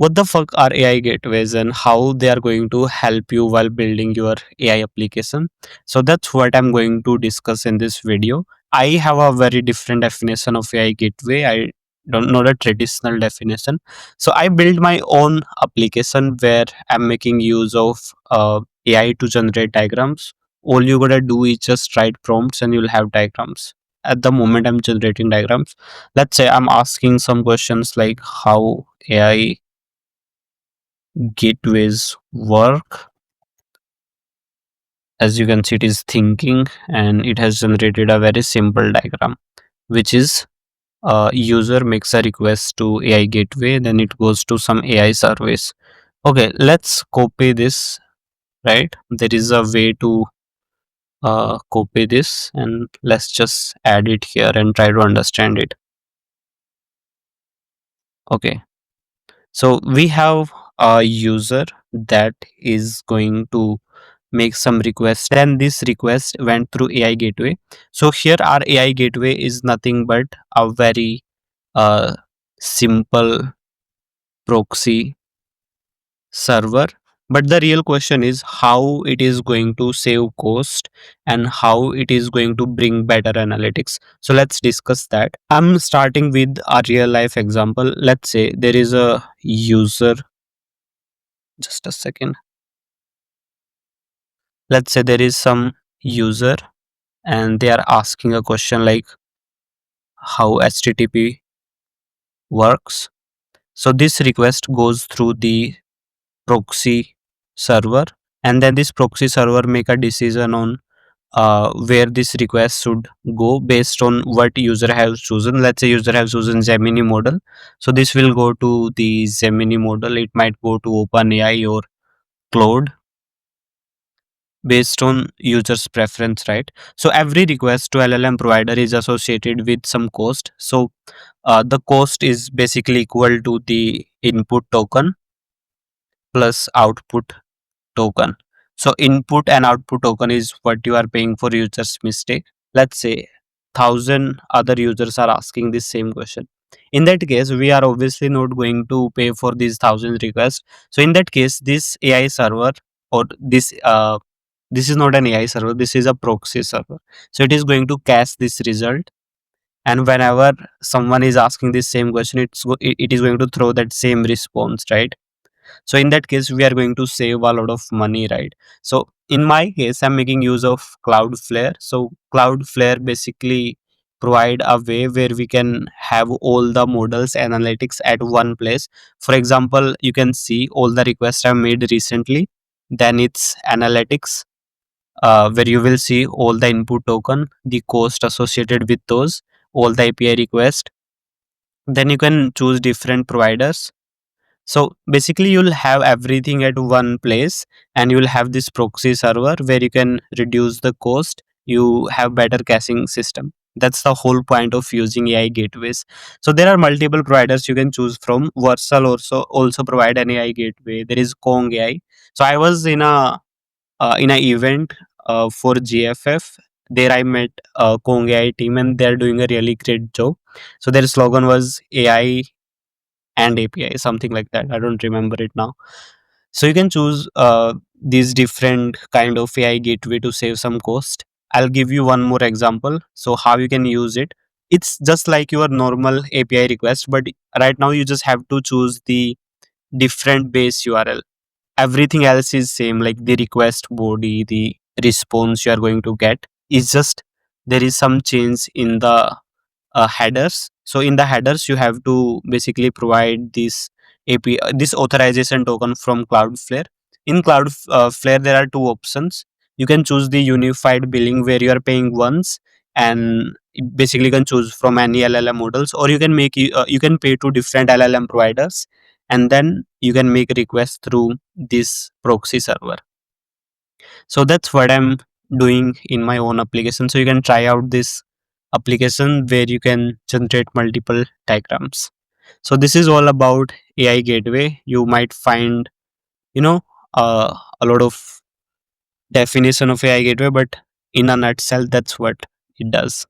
what the fuck are AI gateways and how they are going to help you while building your AI application. So that's what I'm going to discuss in this video. I have a very different definition of AI gateway. I don't know the traditional definition. So I build my own application where I'm making use of AI to generate diagrams. All you gotta do is just write prompts and you'll have diagrams. At the moment I'm generating diagrams, let's say I'm asking some questions like how AI gateways work. As you can see, it is thinking and it has generated a very simple diagram, which is user makes a request to AI gateway, then it goes to some AI service. Okay, let's copy this, right? There is a way to copy this, and let's just add it here and try to understand it. Okay, so we have a user that is going to make some request, then this request went through AI gateway. So here our AI gateway is nothing but a very uh, simple proxy server, but the real question is how it is going to save cost and how it is going to bring better analytics. So let's discuss that. I'm starting with a real life example. Let's say there is a user, just a second. Let's say there is some user and they are asking a question like how HTTP works. So this request goes through the proxy server, and then this proxy server make a decision on where this request should go based on what user has chosen. Let's say user has chosen Gemini model, so this will go to the Gemini model. It might go to OpenAI or Cloud based on user's preference, right? So every request to LLM provider is associated with some cost. So the cost is basically equal to the input token plus output token. So input and output token is what you are paying for user's mistake. Let's say 1,000 other users are asking this same question. In that case, we are obviously not going to pay for these 1,000 requests. So in that case, this AI server or this is not an AI server. This is a proxy server. So it is going to cache this result, and whenever someone is asking this same question, it is going to throw that same response, right? So in that case we are going to save a lot of money, right? So in my case I'm making use of Cloudflare. So Cloudflare basically provide a way where we can have all the models analytics at one place. For example, you can see all the requests I've made recently, then it's analytics, where you will see all the input token, the cost associated with those, all the API request. Then you can choose different providers. So basically you'll have everything at one place, and you'll have this proxy server where you can reduce the cost. You have better caching system. That's the whole point of using AI gateways. So there are multiple providers you can choose from. Vercel also provide an AI gateway. There is Kong AI. So I was in a event for GFF. There I met Kong AI team, and they're doing a really great job. So their slogan was AI and API, something like that. I don't remember it now. So you can choose these different kind of AI gateway to save some cost. I'll give you one more example. So how you can use it. It's just like your normal API request, but right now you just have to choose the different base URL. Everything else is same, like the request body, the response you are going to get is just there is some change in the headers. So in the headers, you have to basically provide this API, this authorization token from Cloudflare. In Cloudflare, there are two options. You can choose the unified billing where you are paying once, and basically you can choose from any LLM models, or you can pay to different LLM providers, and then you can make requests through this proxy server. So that's what I'm doing in my own application. So you can try out this application where you can generate multiple diagrams. So this is all about AI gateway. You might find, you know, a lot of definition of AI gateway, but in a nutshell, that's what it does.